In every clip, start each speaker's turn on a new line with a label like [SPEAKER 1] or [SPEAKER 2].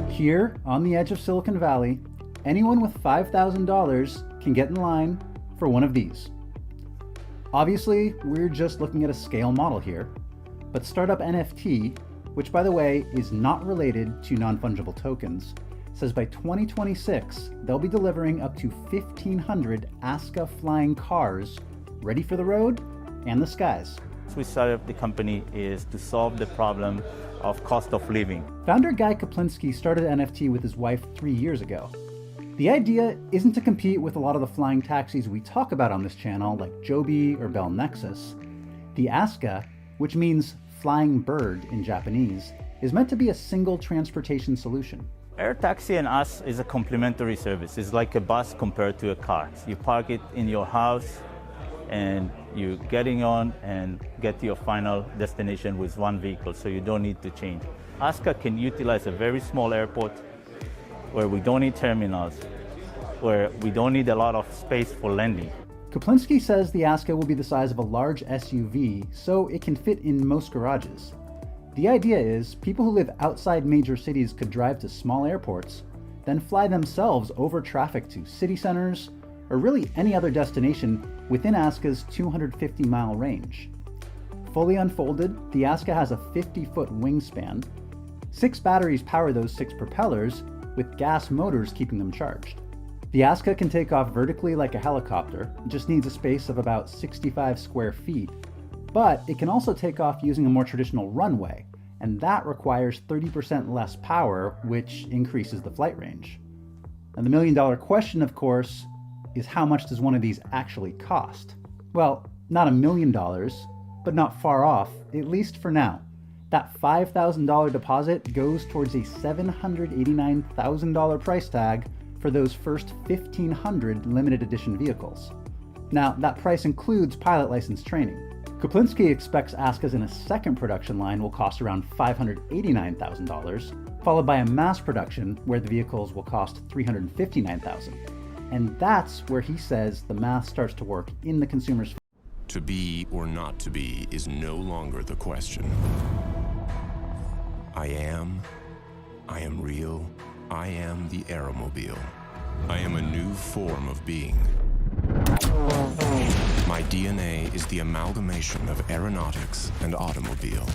[SPEAKER 1] Here, on the edge of Silicon Valley, anyone with $5,000 can get in line for one of these. Obviously, we're just looking at a scale model here, but startup NFT, which by the way is not related to non-fungible tokens, says by 2026 they'll be delivering up to 1,500 aska flying cars ready for the road and the skies.
[SPEAKER 2] We started the company is to solve the problem of cost of living.
[SPEAKER 1] Founder Guy Kaplinski started NFT with his wife 3 years ago. The idea isn't to compete with a lot of the flying taxis we talk about on this channel, like Joby or Bell Nexus. The aska, which means flying bird in Japanese, is meant to be a single transportation solution.
[SPEAKER 2] Air taxi and us is a complementary service. It's like a bus compared to a car. You park it in your house and you're getting on and get to your final destination with one vehicle, so you don't need to change. Aska can utilize a very small airport where we don't need terminals, where we don't need a lot of space for landing.
[SPEAKER 1] Kaplinski says the aska will be the size of a large SUV, so it can fit in most garages. The idea is people who live outside major cities could drive to small airports, then fly themselves over traffic to city centers, or really any other destination within aska's 250-mile range. Fully unfolded, the aska has a 50-foot wingspan. 6 batteries power those 6 propellers, with gas motors keeping them charged. The aska can take off vertically like a helicopter, just needs a space of about 65 square feet, but it can also take off using a more traditional runway, and that requires 30% less power, which increases the flight range. And the million-dollar question, of course, is how much does one of these actually cost? Well, not $1 million, but not far off, at least for now. That $5,000 deposit goes towards a $789,000 price tag for those first 1,500 limited edition vehicles. Now, that price includes pilot license training. Kaplinski expects askas in a second production line will cost around $589,000, followed by a mass production where the vehicles will cost $359,000. And that's where he says the math starts to work in the consumer's favor.
[SPEAKER 3] To be or not to be is no longer the question. I am real, I am the AeroMobil. I am a new form of being. My DNA is the amalgamation of aeronautics and automobile.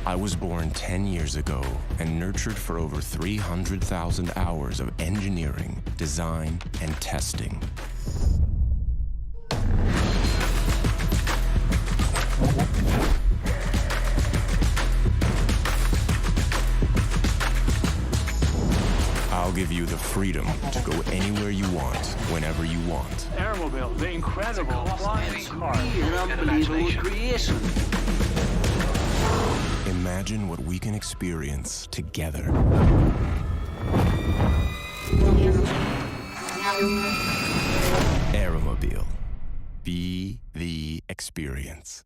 [SPEAKER 3] I was born 10 years ago and nurtured for over 300,000 hours of engineering, design, and testing. I'll give you the freedom to go anywhere you want, whenever you want.
[SPEAKER 4] AeroMobil, the incredible flying car. An unbelievable creation.
[SPEAKER 3] Imagine what we can experience together. AeroMobil. Be the experience.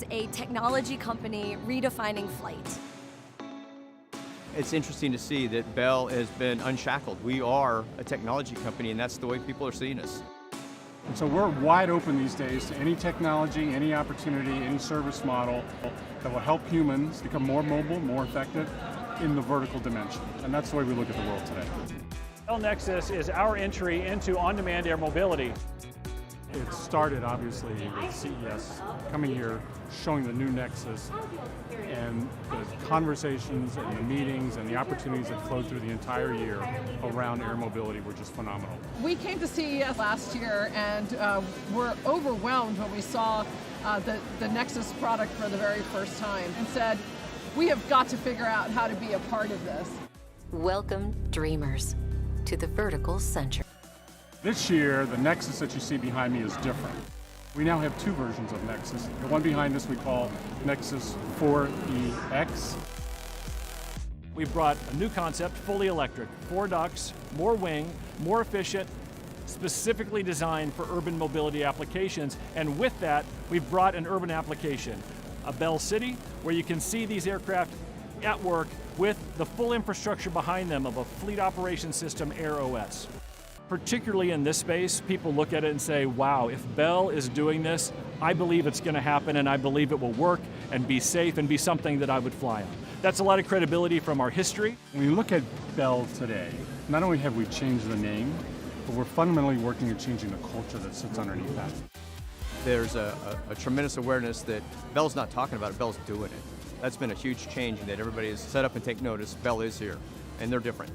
[SPEAKER 5] is a technology company redefining flight.
[SPEAKER 6] It's interesting to see that Bell has been unshackled. We are a technology company, and that's the way people are seeing us.
[SPEAKER 7] And so we're wide open these days to any technology, any opportunity, any service model that will help humans become more mobile, more effective in the vertical dimension. And that's the way we look at the world today.
[SPEAKER 8] Bell Nexus is our entry into on-demand air mobility.
[SPEAKER 7] It started obviously with CES, coming here, showing the new Nexus, and the conversations and the meetings and the opportunities that flowed through the entire year around air mobility were just phenomenal.
[SPEAKER 9] We came to CES last year and were overwhelmed when we saw the Nexus product for the very first time and said, we have got to figure out how to be a part of this.
[SPEAKER 10] Welcome, dreamers, to the vertical center.
[SPEAKER 7] This year, the Nexus that you see behind me is different. We now have two versions of Nexus. The one behind us we call Nexus 4EX.
[SPEAKER 8] We brought a new concept, fully electric, 4 ducts, more wing, more efficient, specifically designed for urban mobility applications. And with that, we've brought an urban application, a Bell City, where you can see these aircraft at work with the full infrastructure behind them of a fleet operations system, AirOS. Particularly in this space, people look at it and say, wow, if Bell is doing this, I believe it's going to happen and I believe it will work and be safe and be something that I would fly on. That's a lot of credibility from our history.
[SPEAKER 7] When you look at Bell today, not only have we changed the name, but we're fundamentally working at changing the culture that sits underneath that.
[SPEAKER 6] There's a tremendous awareness that Bell's not talking about it, Bell's doing it. That's been a huge change in that everybody is set up and take notice. Bell is here, and they're different.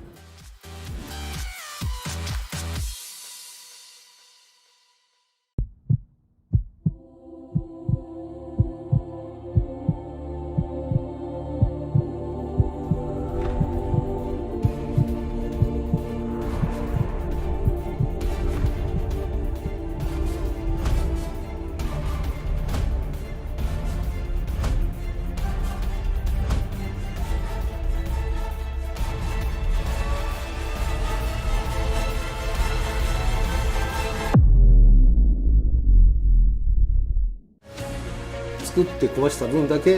[SPEAKER 11] 作って壊した分だけ